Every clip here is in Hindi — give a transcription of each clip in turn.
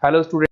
हेलो स्टूडेंट,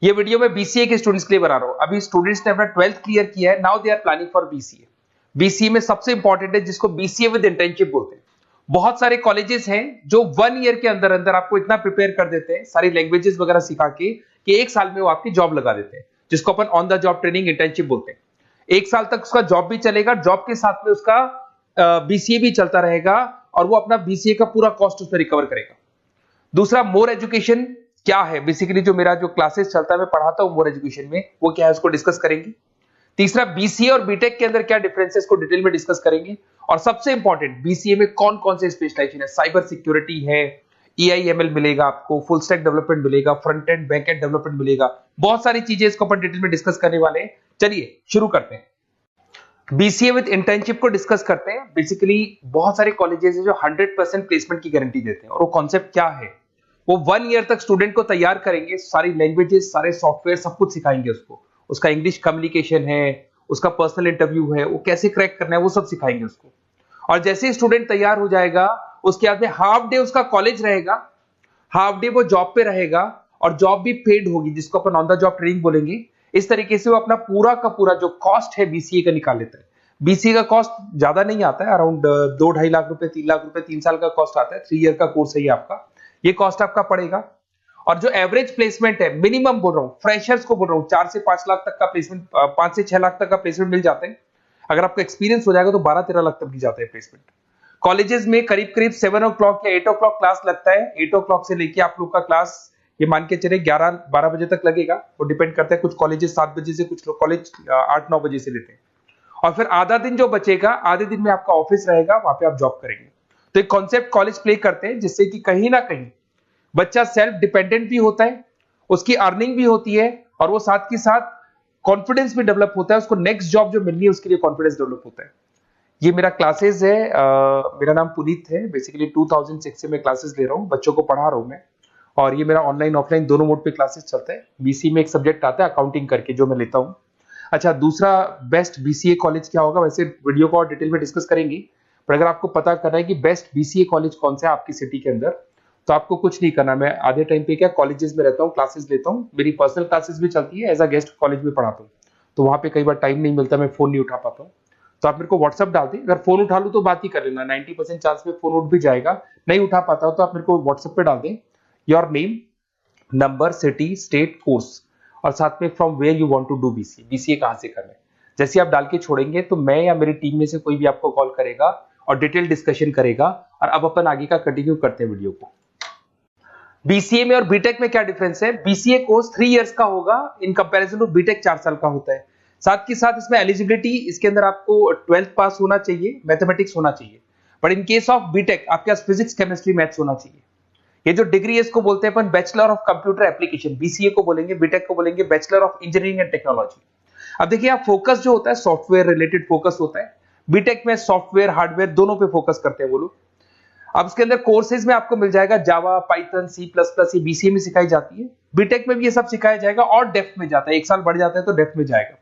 ये वीडियो मैं बीसीए के स्टूडेंट्स के लिए बना रहा हूँ। अभी स्टूडेंट्स ने अपना 12th क्लियर किया है, now they are planning for BCA. BCA में सबसे इंपॉर्टेंट है जिसको बीसीए विद इंटर्नशिप बोलते हैं। बहुत सारे कॉलेजेस हैं जो 1 ईयर के अंदर अंदर आपको इतना प्रिपेयर कर देते हैं, सारी लैंग्वेजेस वगैरह सिखा के, कि 1 साल में वो आपकी जॉब लगा देते हैं, जिसको अपन on the job training internship बोलते हैं। 1 साल तक उसका जॉब भी चलेगा, जॉब के साथ में उसका बीसीए भी चलता रहेगा और वो अपना बीसीए का पूरा कॉस्ट उसमें रिकवर करेगा। दूसरा, मोर एजुकेशन क्या है, बेसिकली जो मेरा जो क्लासेस चलता है मैं पढ़ाता हूं मोर एजुकेशन में, वो क्या है उसको डिस्कस करेंगे। तीसरा, बीसीए और बीटेक के अंदर क्या डिफरेंसेस को डिटेल में डिस्कस करेंगे। और सबसे इंपॉर्टेंट, बीसीए में कौन कौन से स्पेशलाइजेशन है, साइबर सिक्योरिटी है, ईआईएमएल मिलेगा आपको, फुल स्टैक डेवलपमेंट मिलेगा, front end back and development मिलेगा, बहुत सारी चीजें इसको अपन डिटेल में डिस्कस करने वाले हैं। चलिए शुरू करते हैं। बीसीए विद इंटर्नशिप को डिस्कस करते हैं। बेसिकली बहुत सारे कॉलेजेस हैं जो 100% प्लेसमेंट की गारंटी देते हैं, और वो कॉन्सेप्ट क्या है, वो 1 ईयर तक स्टूडेंट को तैयार करेंगे, सारी लैंग्वेजेस, सारे सॉफ्टवेयर, सब कुछ सिखाएंगे उसको। उसका इंग्लिश कम्युनिकेशन है, उसका पर्सनल इंटरव्यू है, वो कैसे क्रैक करना है, वो सब सिखाएंगे उसको। और जैसे ही स्टूडेंट तैयार हो जाएगा, उसके बाद में हाफ डे उसका कॉलेज रहेगा, हाफ डे वो जॉब पे रहेगा, और जॉब भी पेड होगी, जिसको अपन ऑन द जॉब ट्रेनिंग बोलेंगे। इस तरीके से वो अपना पूरा का पूरा जो कॉस्ट है बीसीए का निकाल लेता है। बीसीए का कॉस्ट ज्यादा नहीं आता है, अराउंड 2-2.5 लाख रुपए, 3 लाख रुपए 3 साल का कॉस्ट आता है। 3 ईयर का कोर्स है ये आपका, ये कॉस्ट आपका पड़ेगा। और जो एवरेज प्लेसमेंट है, मिनिमम बोल रहा हूं, फ्रेशर्स को बोल रहा हूं, 4 से 5 लाख तक का प्लेसमेंट, 5 से 6 लाख तक का प्लेसमेंट मिल जाता है। अगर आपका एक्सपीरियंस हो जाएगा तो 12-13 लाख तक भी जाता है प्लेसमेंट। कॉलेजेस में करीब करीब 7 o'clock या 8 o'clock क्लास लगता है। 8 o'clock से लेके आप लोग का क्लास, ये मान के चले 11-12 बजे तक लगेगा। वो डिपेंड करता है, कुछ कॉलेजेस 7 बजे से, कुछ लोग कॉलेज 8-9 बजे से लेते हैं। और फिर आधा दिन जो बचेगा, आधे दिन में आपका ऑफिस रहेगा, वहां पे आप जॉब करेंगे। तो एक कॉन्सेप्ट कॉलेज प्ले करते हैं, जिससे कि कहीं ना कहीं बच्चा सेल्फ डिपेंडेंट भी होता है, उसकी अर्निंग भी होती है, और वो साथ के साथ कॉन्फिडेंस भी डेवलप होता है। उसको नेक्स्ट जॉब जो मिलनी है उसके लिए कॉन्फिडेंस डेवलप होता है। ये मेरा क्लासेस है, मेरा नाम पुनीत है। बेसिकली 2006 से मैं क्लासेस ले रहा हूँ, बच्चों को पढ़ा रहा हूँ मैं। और ये मेरा ऑनलाइन ऑफलाइन दोनों मोड पे क्लासेस चलता है। बीसी में एक सब्जेक्ट आता है अकाउंटिंग करके, जो मैं लेता हूँ। अच्छा, दूसरा, बेस्ट बीसीए कॉलेज क्या होगा, वैसे वीडियो को और डिटेल में डिस्कस करेंगे, पर अगर आपको पता करना है कि बेस्ट बीसीए कॉलेज कौन सा है आपकी सिटी के अंदर, तो आपको कुछ नहीं करना। मैं आधे टाइम पे क्या कॉलेजेस में रहता हूँ, क्लासेस लेता हूँ, मेरी पर्सनल क्लासेस भी चलती है, एज अ गेस्ट कॉलेज में पढ़ाता हूँ। तो वहां पे कई बार टाइम नहीं मिलता, मैं फोन नहीं उठा पाता हूँ। तो आप मेरे को व्हाट्सअप डाल दें, अगर फोन उठा लूँ तो बात ही कर लेना, 90% चांस में फोन उठ भी जाएगा। नहीं उठा पाता हूँ तो आप मेरे को व्हाट्सएप पे डाल दें, your name, number, city, state, course, और साथ में from where you want to do BCA, BCA कहां से करना है। जैसे आप डाल के छोड़ेंगे तो मैं या मेरी टीम में से कोई भी आपको कॉल करेगा और डिटेल डिस्कशन करेगा। और अब अपन आगे का कंटिन्यू करते हैं वीडियो को। बीसीए में और बीटेक में क्या डिफरेंस है। बीसीए कोर्स 3 इयर्स का होगा, इन कंपैरिजन टू बीटेक 4 साल का होता है। साथ के साथ इसमें एलिजिबिलिटी, इसके अंदर आपको 12th पास होना चाहिए, मैथमेटिक्स होना चाहिए। But in case of BTech आपके पास फिजिक्स, केमिस्ट्री, मैथ्स होना चाहिए। ये जो डिग्री है इसको बोलते हैं अपन bachelor of computer application. BCA को बोलेंगे, बीटेक को बोलेंगे bachelor of engineering and technology. अब देखिए, आप फोकस जो होता है सॉफ्टवेयर रिलेटेड फोकस होता है। बीटेक में सॉफ्टवेयर, हार्डवेयर दोनों पे फोकस करते हैं वो लोग। अब इसके अंदर कोर्सेज में आपको मिल जाएगा जावा, पाइथन, सी प्लस प्लस, ये बीसीए में सिखाई जाती है। बीटेक में भी ये सब सिखाया जाएगा, और डेप्थ में जाता है, 1 साल बढ़ जाता है तो डेप्थ में जाएगा।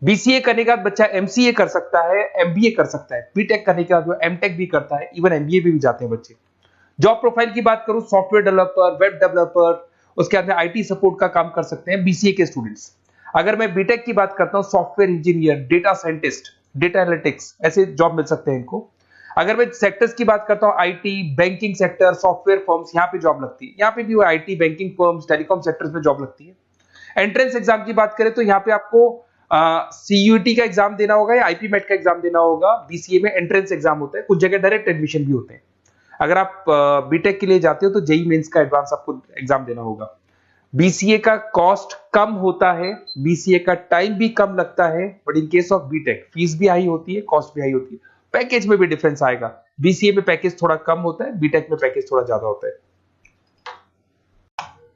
बीसीए करने के बाद बच्चा एमसीए कर सकता है, एमबीए कर सकता है। बीटेक करने के बाद वो एमटेक भी करता है, इवन एमबीए भी जाते हैं बच्चे। जॉब प्रोफाइल की बात करूं, सॉफ्टवेयर डेवलपर, वेब डेवलपर, उसके बाद में आईटी सपोर्ट का काम कर सकते हैं बीसीए के स्टूडेंट्स। अगर मैं बीटेक की बात करता हूं, software engineer, data scientist, data analytics, ऐसे जॉब मिल सकते हैं इनको। अगर मैं सेक्टर्स की बात करता हूं, IT, banking sector, software firms, यहाँ पे जॉब लगती है। यहाँ पे भी वो IT, banking firms, telecom sectors में जॉब लगती है। एंट्रेंस एग्जाम की बात करें तो यहाँ पे आपको सीयूटी का एग्जाम देना होगा या आईपी मेट का एग्जाम देना होगा। बीसीए में एंट्रेंस एग्जाम होता है, कुछ जगह डायरेक्ट एडमिशन भी होते हैं। अगर आप बीटेक के लिए जाते हो तो जेई मेंस का एडवांस आपको एग्जाम देना होगा। बीसीए का कॉस्ट कम होता है, बीसीए का टाइम भी कम लगता है, but in case of BTech fees भी हाई होती है, कॉस्ट भी हाई होती है, पैकेज में भी डिफरेंस आएगा। बीसीए में पैकेज थोड़ा कम होता है, बीटेक में पैकेज थोड़ा ज्यादा होता है।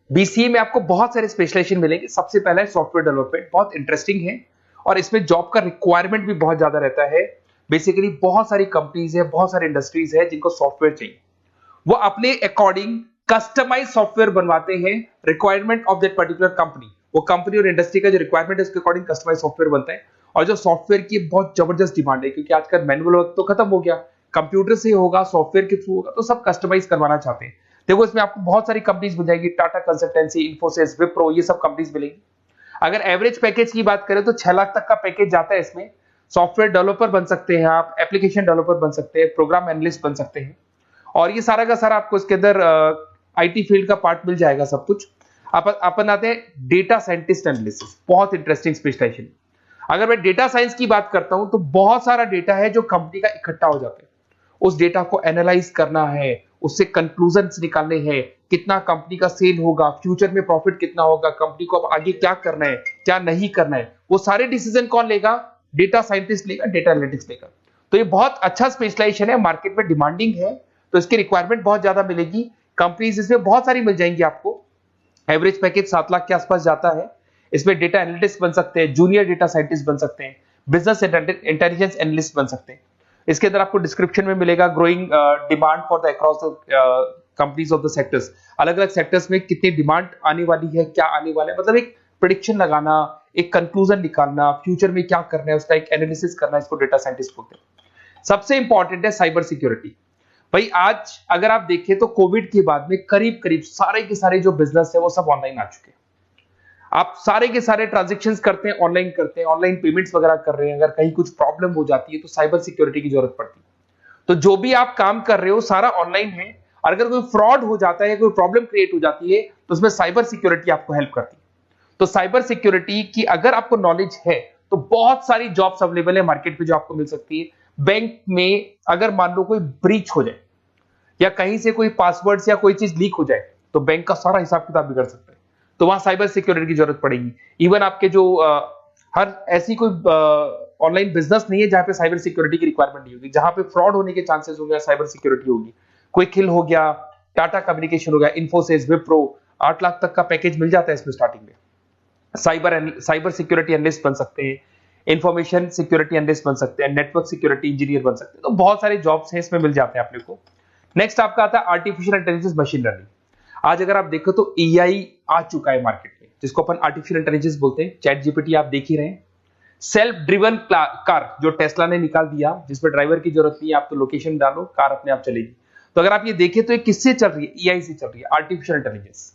बीसीए में आपको बहुत सारे स्पेशलाइजेशन मिलेंगे। सबसे पहला है सॉफ्टवेयर डेवलपमेंट, बहुत इंटरेस्टिंग है, और इसमें जॉब का रिक्वायरमेंट भी बहुत ज्यादा रहता है। बेसिकली बहुत सारी कंपनीज है, बहुत सारी इंडस्ट्रीज है जिनको सॉफ्टवेयर चाहिए, वो अपने अकॉर्डिंग कस्टमाइज सॉफ्टवेयर बनवाते हैं, requirement of that particular company. वो कंपनी और इंडस्ट्री का जो रिक्वायरमेंट है उसके अकॉर्डिंग कस्टमाइज सॉफ्टवेयर बनता है। और जो सॉफ्टवेयर की बहुत जबरदस्त डिमांड है, क्योंकि आजकल मैनुअल वर्क तो खत्म हो गया, कंप्यूटर से होगा, सॉफ्टवेयर के थ्रू होगा, तो सब कस्टमाइज करवाना चाहते हैं। देखो इसमें आपको बहुत सारी कंपनीज मिल जाएगी, टाटा कंसल्टेंसी, इन्फोसिस, विप्रो, ये सब कंपनीज मिलेंगी। अगर एवरेज पैकेज की बात करें तो 6 लाख तक का पैकेज जाता है इसमें। सॉफ्टवेयर डेवलपर बन सकते हैं आप, एप्लीकेशन डेवलपर बन सकते हैं, प्रोग्राम एनालिस्ट बन सकते हैं, और ये सारा का सारा आपको इसके अंदर आईटी फील्ड का पार्ट मिल जाएगा सब कुछ। अपन आते हैं डेटा साइंटिस्ट एनालिसिस, बहुत इंटरेस्टिंग स्पेशलाइजेशन। अगर मैं डेटा साइंस की बात करता हूं तो बहुत सारा डेटा है जो कंपनी का इकट्ठा हो जाता है, उस डेटा को एनालाइज करना है, उससे कंक्लूजन्स निकालने हैं, कितना कंपनी का सेल होगा, फ्यूचर में प्रॉफिट कितना होगा, कंपनी को अब आगे क्या करना है, क्या नहीं करना है, वो सारे डिसीजन कौन लेगा? डेटा साइंटिस्ट लेगा, डेटा एनालिटिक्स लेगा। तो ये बहुत अच्छा स्पेशलाइजेशन है, मार्केट में डिमांडिंग है, तो इसकी रिक्वायरमेंट बहुत ज्यादा मिलेगी। कंपनीज इसमें बहुत सारी मिल जाएंगी आपको। एवरेज पैकेज 7 लाख के आसपास जाता है। इसमें डेटा एनालिटिक्स बन सकते हैं, जूनियर डेटा साइंटिस्ट बन सकते हैं, बिजनेस इंटेलिजेंस एनालिस्ट बन सकते हैं। इसके अंदर आपको डिस्क्रिप्शन में मिलेगा growing demand for the across the companies of the sectors. अलग अलग सेक्टर्स में कितनी डिमांड आने वाली है, क्या आने वाला है, मतलब एक प्रेडिक्शन लगाना, एक कंक्लूजन निकालना, फ्यूचर में क्या करना है उसका एक एनालिसिस करना, इसको डेटा साइंटिस्ट बोलते हैं। सबसे इंपॉर्टेंट है साइबर सिक्योरिटी। भाई आज अगर आप देखें तो कोविड के बाद में करीब करीब सारे के सारे जो बिजनेस है वो सब ऑनलाइन आ चुके हैं। आप सारे के सारे ट्रांजैक्शंस करते हैं, ऑनलाइन करते हैं, ऑनलाइन पेमेंट्स वगैरह कर रहे हैं। अगर कहीं कुछ प्रॉब्लम हो जाती है तो साइबर सिक्योरिटी की जरूरत पड़ती है। तो जो भी आप काम कर रहे हो सारा ऑनलाइन है, और अगर कोई फ्रॉड हो जाता है, कोई प्रॉब्लम क्रिएट हो जाती है, तो उसमें साइबर सिक्योरिटी आपको हेल्प करती है। तो साइबर सिक्योरिटी की अगर आपको नॉलेज है तो बहुत सारी जॉब्स अवेलेबल है मार्केट में जो आपको मिल सकती है। बैंक में अगर मान लो कोई ब्रीच हो जाए या कहीं से कोई पासवर्ड या कोई चीज लीक हो जाए तो बैंक का सारा हिसाब किताब बिगड़ सकता है, तो वहां साइबर सिक्योरिटी की जरूरत पड़ेगी। इवन आपके जो हर ऐसी कोई ऑनलाइन बिजनेस नहीं है जहां पे साइबर सिक्योरिटी की रिक्वायरमेंट नहीं होगी, जहां पे फ्रॉड होने के चांसेस होंगे, साइबर सिक्योरिटी होगी। क्विक हिल हो गया, टाटा कम्युनिकेशन हो गया, इन्फोसिस, विप्रो, 8 लाख तक का पैकेज मिल जाता है इसमें स्टार्टिंग में। साइबर सिक्योरिटी एनालिस्ट बन सकते हैं, इंफॉर्मेशन सिक्योरिटी एनालिस्ट बन सकते हैं, नेटवर्क सिक्योरिटी इंजीनियर बन सकते हैं। तो बहुत सारे जॉब्स हैं इसमें मिल जाते हैं अपने को। नेक्स्ट आपका आता है आर्टिफिशियल इंटेलिजेंस, मशीन लर्निंग। आज अगर आप देखो तो एआई आ चुका है मार्केट में, जिसको अपन आर्टिफिशियल इंटेलिजेंस बोलते हैं। चैट जीपीटी आप देख ही रहे हैं। सेल्फ ड्रिवन कार जो टेस्ला ने निकाल दिया, जिसमें ड्राइवर की जरूरत नहीं है, आप तो लोकेशन डालो, कार अपने आप चलेगी। तो अगर आप ये देखें तो ये किससे चल रही है? एआई से चल रही है, आर्टिफिशियल इंटेलिजेंस।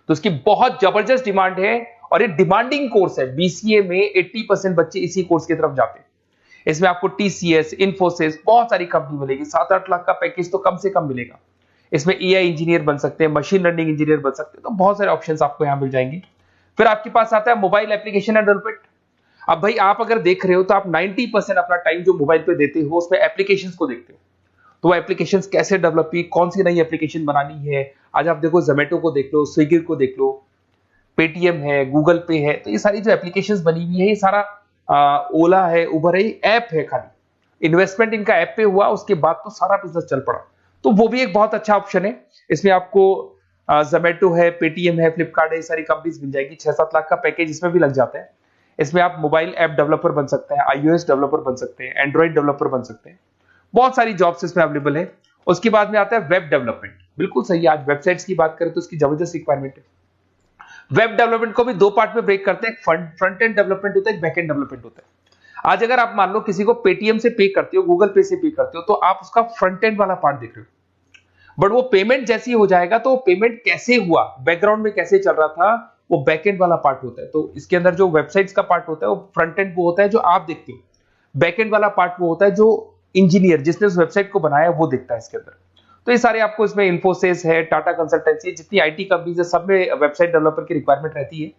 तो इसकी बहुत जबरदस्त डिमांड है और ये डिमांडिंग कोर्स है। बीसीए में 80% बच्चे इसी कोर्स की तरफ जाते हैं। इसमें आपको टीसीएस, इन्फोसिस, बहुत सारी कंपनी मिलेगी। 7-8 लाख का पैकेज तो कम से कम मिलेगा। इसमें एआई इंजीनियर बन सकते हैं, मशीन लर्निंग इंजीनियर बन सकते हैं। तो बहुत सारे ऑप्शंस आपको यहां मिल जाएंगे। फिर आपके पास आता है मोबाइल एप्लीकेशन डेवलपमेंट। अब भाई आप अगर देख रहे हो तो आप 90% अपना टाइम जो मोबाइल पे देते हो उसमें एप्लीकेशंस को देखते हो। तो वो एप्लीकेशंस कैसे डेवलप की, कौन सी नई एप्लीकेशन बनानी है। आज आप देखो जोमेटो को देख लो, स्विगी को देख लो, पेटीएम है, गूगल पे है। तो ये सारी जो एप्लीकेशंस बनी हुई है, ये सारा ओला है, उबर है, ऐप है। खाली इन्वेस्टमेंट इनका ऐप पे हुआ, उसके बाद तो सारा बिजनेस चल पड़ा। तो वो भी एक बहुत अच्छा ऑप्शन है। इसमें आपको जोमेटो है, पेटीएम है, फ्लिपकार्ट है, ये सारी कंपनीज मिल जाएगी। 6-7 लाख का पैकेज इसमें भी लग जाता है। इसमें आप मोबाइल ऐप डेवलपर बन सकते हैं, आईओएस डेवलपर बन सकते हैं, एंड्रॉइड डेवलपर बन सकते हैं। बहुत सारी जॉब्स इसमें अवेलेबल है। उसके बाद में आता है वेब डेवलपमेंट। बिल्कुल सही है, आज वेबसाइट्स की बात करें तो उसकी जबरदस्त रिक्वायरमेंट है। वेब डेवलपमेंट को भी दो पार्ट में ब्रेक करते हैं। फ्रंट एंड डेवलपमेंट होता है, बैक एंड डेवलपमेंट होता है। आज अगर आप मान लो किसी को पेटीएम से पे करते हो, गूगल पे से पे करते हो, तो आप उसका फ्रंट एंड वाला पार्ट देख रहे हो। बट वो पेमेंट जैसी हो जाएगा तो पेमेंट कैसे हुआ, बैकग्राउंड में कैसे चल रहा था, वो बैकएंड वाला पार्ट होता है। तो इसके अंदर जो वेबसाइट्स का पार्ट होता है वो फ्रंट एंड वो होता है जो आप देखते हो, बैकएंड वाला पार्ट वो होता है जो इंजीनियर जिसने उस वेबसाइट को बनाया वो देखता है इसके अंदर। तो ये सारे आपको इसमें इन्फोसिस है, टाटा कंसल्टेंसी, जितनी आईटी कंपनीज है सब में वेबसाइट डेवलपर की रिक्वायरमेंट रहती है।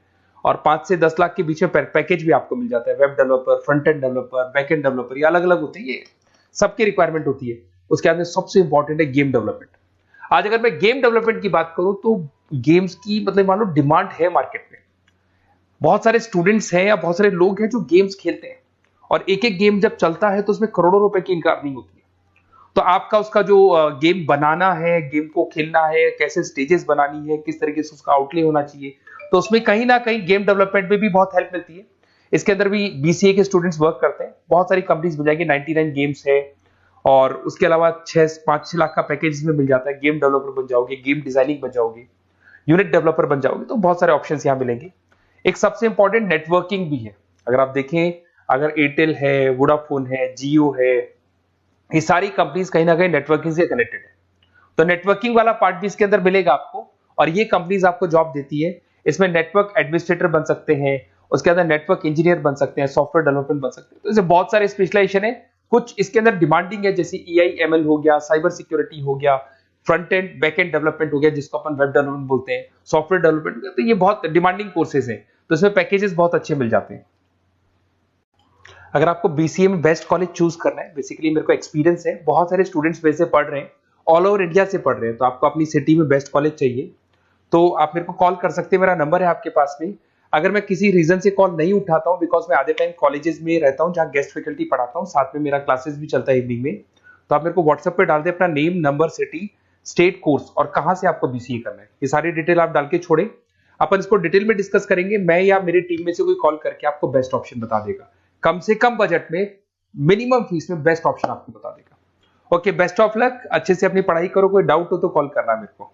और 5 से 10 लाख के बीच में पैकेज भी आपको मिल जाता है। Web developer, front end developer, back end developer, ये अलग अलग होते हैं, ये सबकी रिक्वायरमेंट होती है। उसके बाद में सबसे इंपॉर्टेंट है गेम डेवलपमेंट। आज अगर मैं गेम डेवलपमेंट की बात करूं तो गेम्स की मतलब मान लो डिमांड है मार्केट में। बहुत सारे स्टूडेंट्स हैं या बहुत सारे लोग हैं जो गेम्स खेलते हैं, और एक एक गेम जब चलता है तो उसमें करोड़ों रुपए की इनकम अर्निंग होती है। तो आपका उसका जो गेम बनाना है, गेम को खेलना है, कैसे स्टेजेस बनानी है, किस तरीके से उसका आउटले होना चाहिए, तो उसमें कहीं ना कहीं गेम डेवलपमेंट में भी बहुत हेल्प मिलती है। इसके अंदर भी बीसीए के स्टूडेंट्स वर्क करते हैं। बहुत सारी कंपनीज मिल जाएगी, 99 गेम्स है, और उसके अलावा 5-6 लाख का पैकेज में मिल जाता है। गेम डेवलपर बन जाओगे, गेम डिजाइनिंग बन जाओगे, यूनिट डेवलपर बन जाओगे, तो बहुत सारे ऑप्शंस यहाँ मिलेंगे। एक सबसे इंपॉर्टेंट नेटवर्किंग भी है। अगर आप देखें, अगर एयरटेल है, वोडाफोन है, जियो है, ये सारी कंपनीज कहीं ना कहीं नेटवर्किंग से कनेक्टेड है। तो नेटवर्किंग वाला पार्ट भी इसके अंदर मिलेगा आपको, और ये कंपनीज आपको जॉब देती है। इसमें नेटवर्क एडमिनिस्ट्रेटर बन सकते हैं, उसके अंदर नेटवर्क इंजीनियर बन सकते हैं, सॉफ्टवेयर डेवलपमेंट बन सकते हैं। तो इसे बहुत सारे स्पेशलाइजेशन है। कुछ इसके अंदर डिमांडिंग है, जैसे EI/ML हो गया, साइबर सिक्योरिटी हो गया, front end back and development हो गया जिसको अपन वेब डेवलपमेंट बोलते हैं, सॉफ्टवेयर डेवलपमेंट। तो ये बहुत डिमांडिंग कोर्सेज हैं, तो इसमें पैकेजेस बहुत अच्छे मिल जाते हैं। अगर आपको BCA में बेस्ट कॉलेज चूज करना है, बेसिकली मेरे को एक्सपीरियंस है, बहुत सारे स्टूडेंट्स वैसे पढ़ रहे हैं, ऑल ओवर इंडिया से पढ़ रहे हैं, तो आपको अपनी सिटी में बेस्ट कॉलेज चाहिए तो आप मेरे को कॉल कर सकते हैं। मेरा नंबर है आपके पास में। अगर मैं किसी रीजन से कॉल नहीं उठाता हूं, बिकॉज मैं आधे टाइम कॉलेजेस में रहता हूं जहां गेस्ट फैकल्टी पढ़ाता हूं, साथ में मेरा क्लासेस भी चलता है इवनिंग में, तो आप मेरे को व्हाट्सएप पे डाल दें अपना name, number, city, state, course और कहां से आपको BCA करना है, ये सारी डिटेल आप डाल के छोड़े। अपन इसको डिटेल में डिस्कस करेंगे, मैं या मेरी टीम में से कोई कॉल करके आपको बेस्ट ऑप्शन बता देगा, कम से कम बजट में, मिनिमम फीस में बेस्ट ऑप्शन आपको बता देगा। ओके, बेस्ट ऑफ लक, अच्छे से अपनी पढ़ाई करो, कोई डाउट हो तो कॉल करना मेरे को।